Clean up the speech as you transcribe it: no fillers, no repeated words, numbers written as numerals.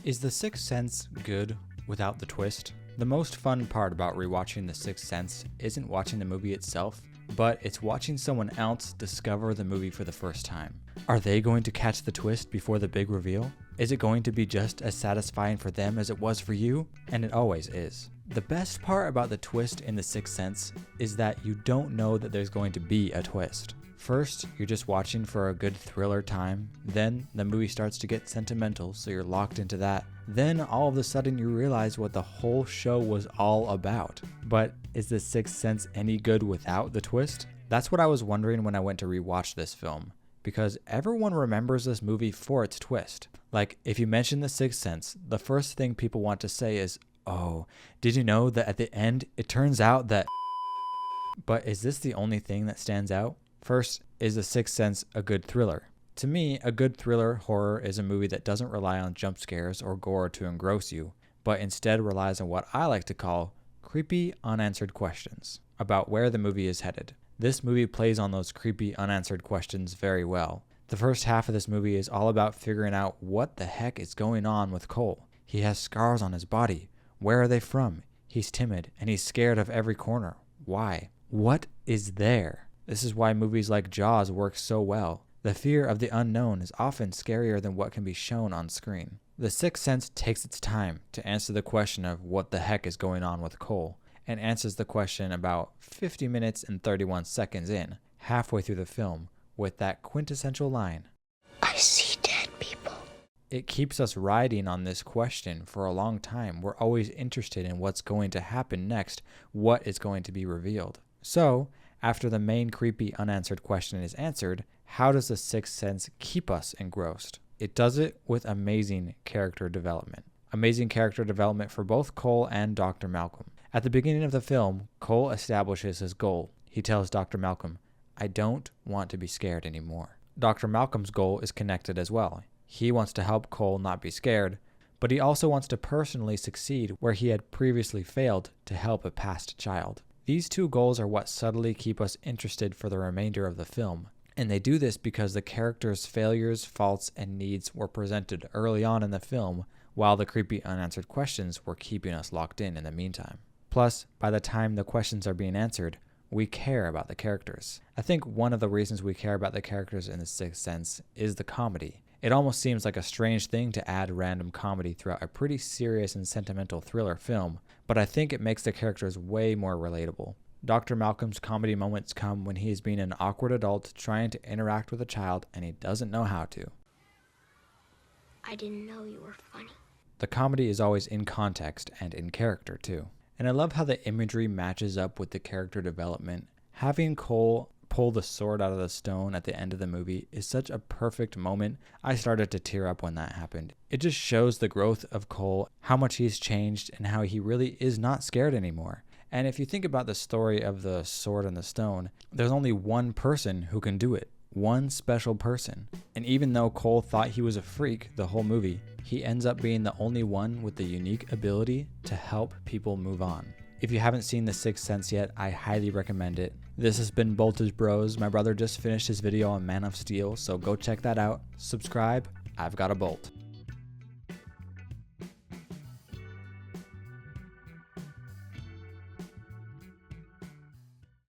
Is The Sixth Sense good without the twist? The most fun part about rewatching The Sixth Sense isn't watching the movie itself, but it's watching someone else discover the movie for the first time. Are they going to catch the twist before the big reveal? Is it going to be just as satisfying for them as it was for you? And it always is. The best part about the twist in The Sixth Sense is that you don't know that there's going to be a twist. First, you're just watching for a good thriller time, then the movie starts to get sentimental, so you're locked into that. Then all of a sudden you realize what the whole show was all about. But is The Sixth Sense any good without the twist? That's what I was wondering when I went to rewatch this film, because everyone remembers this movie for its twist. Like, if you mention The Sixth Sense, the first thing people want to say is, "Oh, did you know that at the end it turns out that..." But is this the only thing that stands out? First, is The Sixth Sense a good thriller? To me, a good thriller horror is a movie that doesn't rely on jump scares or gore to engross you, but instead relies on what I like to call creepy unanswered questions about where the movie is headed. This movie plays on those creepy unanswered questions very well. The first half of this movie is all about figuring out what the heck is going on with Cole. He has scars on his body. Where are they from? He's timid and he's scared of every corner. Why? What is there? This is why movies like Jaws work so well. The fear of the unknown is often scarier than what can be shown on screen. The Sixth Sense takes its time to answer the question of what the heck is going on with Cole, and answers the question about 50 minutes and 31 seconds in, halfway through the film, with that quintessential line, "I see dead people." It keeps us riding on this question for a long time. We're always interested in what's going to happen next, what is going to be revealed. So, after the main creepy unanswered question is answered, how does The Sixth Sense keep us engrossed? It does it with amazing character development. Amazing character development for both Cole and Dr. Malcolm. At the beginning of the film, Cole establishes his goal. He tells Dr. Malcolm, "I don't want to be scared anymore." Dr. Malcolm's goal is connected as well. He wants to help Cole not be scared, but he also wants to personally succeed where he had previously failed to help a past child. These two goals are what subtly keep us interested for the remainder of the film, and they do this because the characters' failures, faults, and needs were presented early on in the film, while the creepy unanswered questions were keeping us locked in the meantime. Plus, by the time the questions are being answered, we care about the characters. I think one of the reasons we care about the characters in The Sixth Sense is the comedy. It almost seems like a strange thing to add random comedy throughout a pretty serious and sentimental thriller film, but I think it makes the characters way more relatable. Dr. Malcolm's comedy moments come when he is being an awkward adult trying to interact with a child and he doesn't know how to. "I didn't know you were funny." The comedy is always in context and in character too. And I love how the imagery matches up with the character development. Having Cole pull the sword out of the stone at the end of the movie is such a perfect moment. I started to tear up when that happened. It just shows the growth of Cole, how much he's changed, and how he really is not scared anymore. And if you think about the story of the sword and the stone, there's only one person who can do it. One special person. And even though Cole thought he was a freak the whole movie, he ends up being the only one with the unique ability to help people move on. If you haven't seen The Sixth Sense yet, I highly recommend it. This has been Voltage Bros. My brother just finished his video on Man of Steel, so go check that out. Subscribe. I've got a bolt.